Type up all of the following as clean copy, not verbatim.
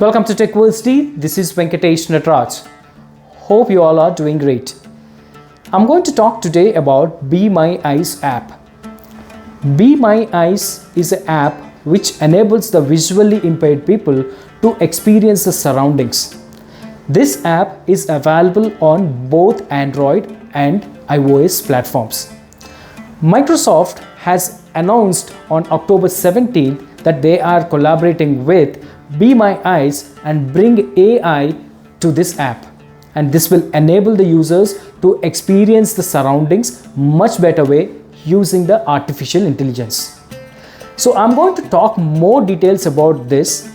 Welcome to tecversity. This is Venkatesh Natraj. Hope you all are doing great. I'm going to talk today about Be My Eyes app. Be My Eyes is an app which enables the visually impaired people to experience the surroundings. This app is available on both Android and iOS platforms. Microsoft has announced on October 17th that they are collaborating with Be My Eyes and bring AI to this app. And this will enable the users to experience the surroundings much better way using the artificial intelligence. So I'm going to talk more details about this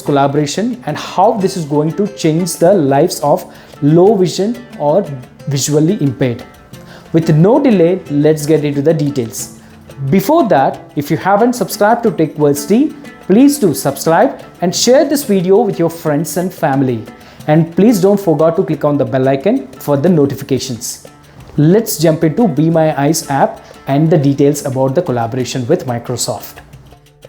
collaboration and how this is going to change the lives of low vision or visually impaired. With no delay, let's get into the details. Before that, if you haven't subscribed to tecversity, please do subscribe and share this video with your friends and family. And please don't forget to click on the bell icon for the notifications. Let's jump into Be My Eyes app and the details about the collaboration with Microsoft.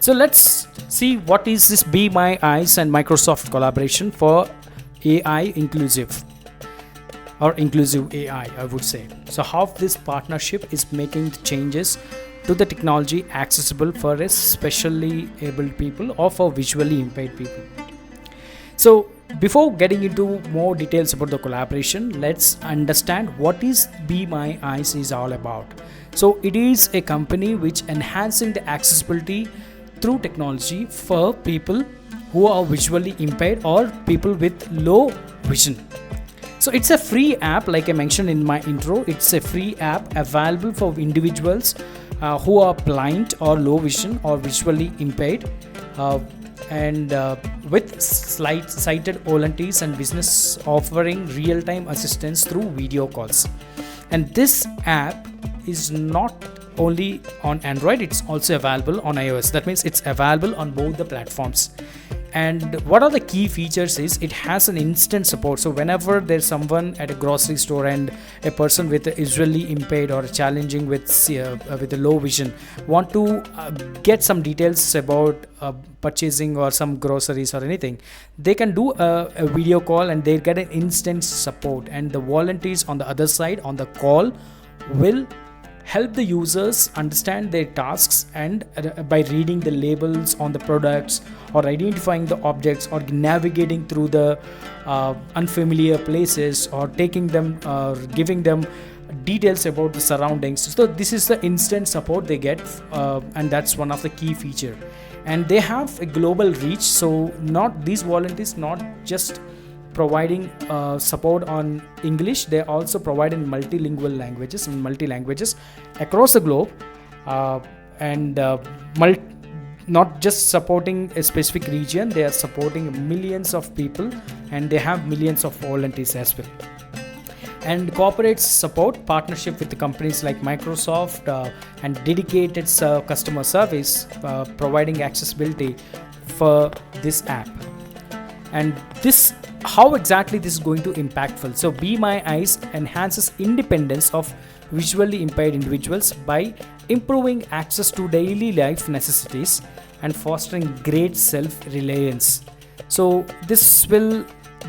So let's see what is this Be My Eyes and Microsoft collaboration for AI inclusive or inclusive AI, I would say. So how this partnership is making the changes to the technology accessible for especially abled people or for visually impaired people. So before getting into more details about the collaboration, let's understand what is Be My Eyes is all about. So it is a company which enhancing the accessibility through technology for people who are visually impaired or people with low vision. So it's a free app, like I mentioned in my intro. It's a free app available for individuals who are blind or low vision or visually impaired, and with sighted volunteers and business offering real-time assistance through video calls. And this app is not only on Android, it's also available on iOS. That means it's available on both the platforms. And what are the key features is it has an instant support. So whenever there's someone at a grocery store and a person with a visually impaired or challenging with a low vision want to get some details about purchasing or some groceries or anything, they can do a video call and they get an instant support. And the volunteers on the other side on the call will help the users understand their tasks and by reading the labels on the products or identifying the objects or navigating through the unfamiliar places or taking them giving them details about the surroundings. So this is the instant support they get, and that's one of the key feature. And they have a global reach, so not these volunteers not just providing support on English, they also provide in multilingual languages and multi-languages across the globe, and not just supporting a specific region, they are supporting millions of people and they have millions of volunteers as well. And corporate support partnership with the companies like Microsoft and dedicated customer service providing accessibility for this app. And this how exactly this is going to impactful. So Be My Eyes enhances independence of visually impaired individuals by improving access to daily life necessities and fostering great self-reliance. So this will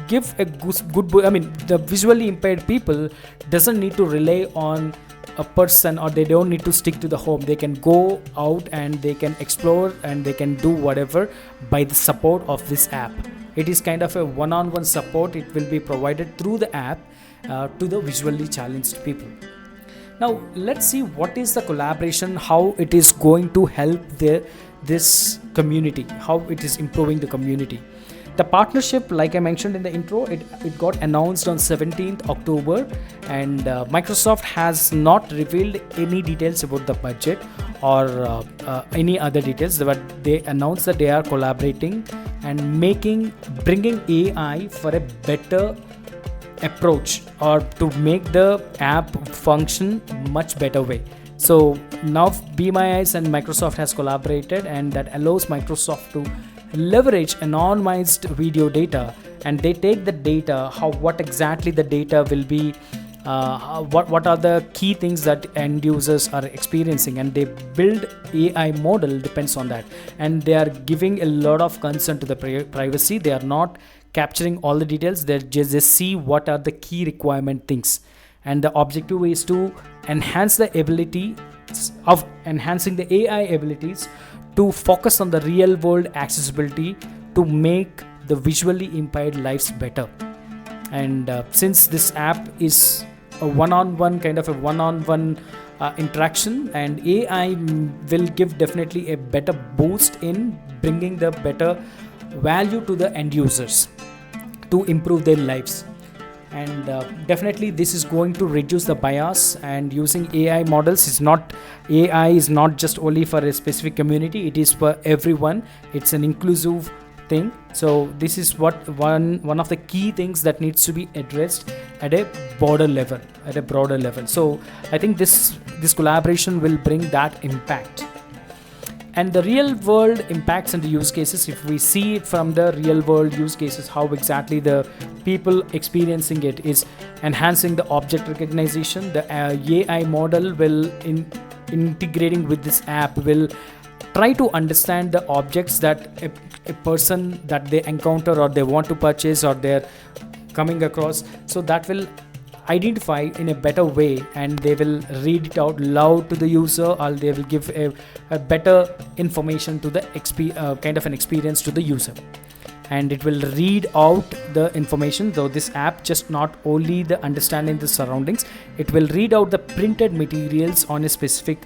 give a the visually impaired people doesn't need to rely on a person, or they don't need to stick to the home. They can go out and they can explore and they can do whatever by the support of this app. It is kind of a one-on-one support. It will be provided through the app to the visually challenged people. Now let's see what is the collaboration, how it is going to help this community, how it is improving the community. The partnership, like I mentioned in the intro, it got announced on 17th October, and Microsoft has not revealed any details about the budget or any other details, but they announced that they are collaborating and bringing AI for a better approach or to make the app function much better way. So now Be My Eyes and Microsoft has collaborated, and that allows Microsoft to leverage anonymized video data, and they take the data, what exactly the data will be what are the key things that end users are experiencing, and they build AI model depends on that. And they are giving a lot of concern to the privacy. They are not capturing all the details. They just see what are the key requirement things, and the objective is to enhance the ability of enhancing the AI abilities to focus on the real world accessibility to make the visually impaired lives better. And since this app is a one-on-one kind of a one-on-one interaction, and AI will give definitely a better boost in bringing the better value to the end users to improve their lives. And definitely this is going to reduce the bias. And using AI models is not just only for a specific community, it is for everyone. It's an inclusive thing. So this is what one of the key things that needs to be addressed at a broader level. So I think this collaboration will bring that impact. And the real world impacts and the use cases, if we see it from the real world use cases, how exactly the people experiencing it is enhancing the object recognition. The AI model will integrating with this app will try to understand the objects that a person that they encounter or they want to purchase or they're coming across. So that will identify in a better way, and they will read it out loud to the user, or they will give a better information to the kind of an experience to the user. And it will read out the information, though this app just not only the understanding the surroundings, it will read out the printed materials on a specific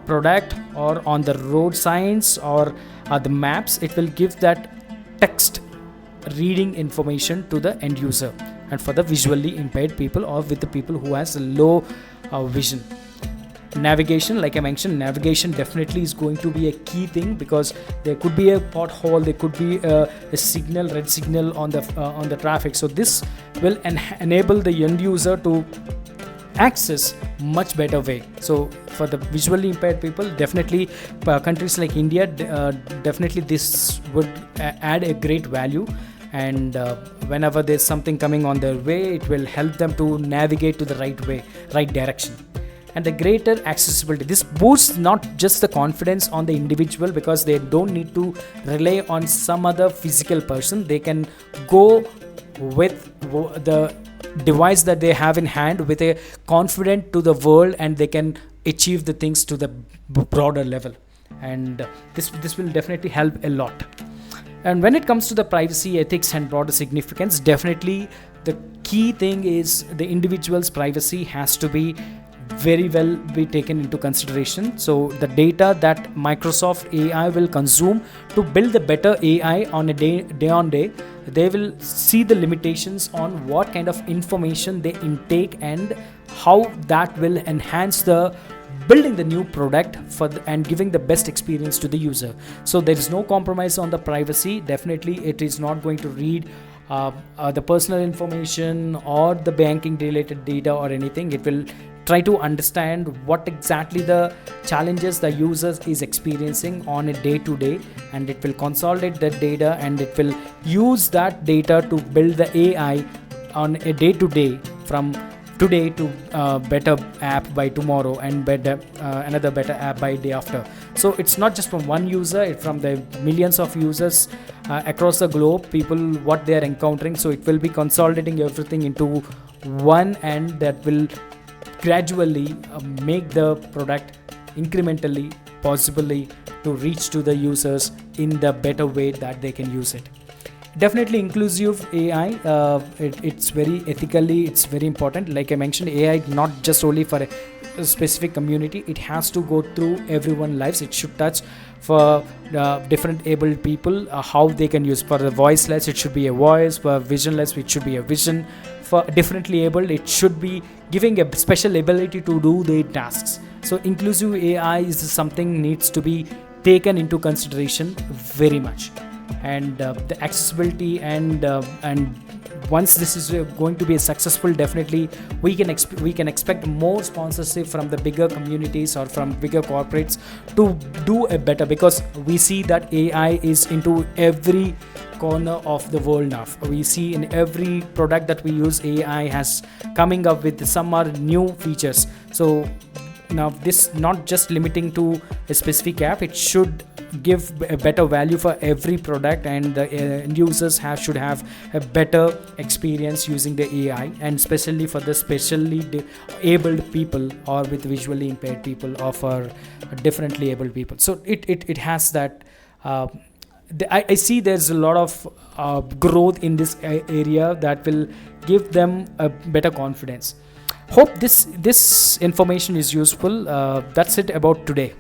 product or on the road signs or the maps. It will give that text reading information to the end user, and for the visually impaired people or with the people who has low vision. Navigation, like I mentioned, navigation definitely is going to be a key thing, because there could be a pothole, there could be a red signal on the traffic. So this will enable the end user to access much better way. So for the visually impaired people, definitely countries like India, definitely this would add a great value. And whenever there's something coming on their way, it will help them to navigate to the right direction. And the greater accessibility, this boosts not just the confidence on the individual, because they don't need to rely on some other physical person. They can go with the device that they have in hand with a confident to the world, and they can achieve the things to the broader level. And this will definitely help a lot. And when it comes to the privacy, ethics and broader significance, definitely the key thing is the individual's privacy has to be very well be taken into consideration. So the data that Microsoft AI will consume to build the better AI on a day on day, they will see the limitations on what kind of information they intake and how that will enhance the building the new product and giving the best experience to the user. So there is no compromise on the privacy. Definitely it is not going to read the personal information or the banking related data or anything. It will try to understand what exactly the challenges the user is experiencing on a day to day, and it will consolidate that data, and it will use that data to build the AI on a day to day, from today to better app by tomorrow, and another better app by day after. So it's not just from one user, it's from the millions of users across the globe, people what they are encountering. So it will be consolidating everything into one, and that will gradually make the product incrementally possibly to reach to the users in the better way that they can use it. Definitely inclusive AI, it's very ethically, it's very important. Like I mentioned, AI not just only for a specific community, it has to go through everyone's lives. It should touch for different abled people, how they can use. For the voiceless, it should be a voice. For visionless, it should be a vision. For differently abled, it should be giving a special ability to do their tasks. So inclusive AI is something needs to be taken into consideration very much. And the accessibility and once this is going to be successful, definitely we can expect more sponsorship from the bigger communities or from bigger corporates to do a better, because we see that AI is into every corner of the world now. We see in every product that we use, AI has coming up with some are new features. So now this not just limiting to a specific app, it should give a better value for every product, and the end users should have a better experience using the AI, and especially for the specially abled people or with visually impaired people or for differently abled people. So it has that I see there's a lot of growth in this area that will give them a better confidence. Hope this information is useful. That's it about today.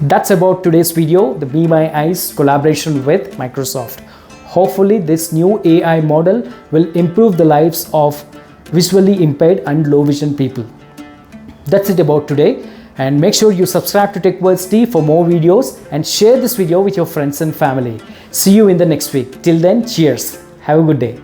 That's about today's video, the Be My Eyes collaboration with Microsoft. Hopefully this new AI model will improve the lives of visually impaired and low vision people. That's it about today, and make sure you subscribe to tecversity for more videos and share this video with your friends and family. See you in the next week. Till then, cheers. Have a good day.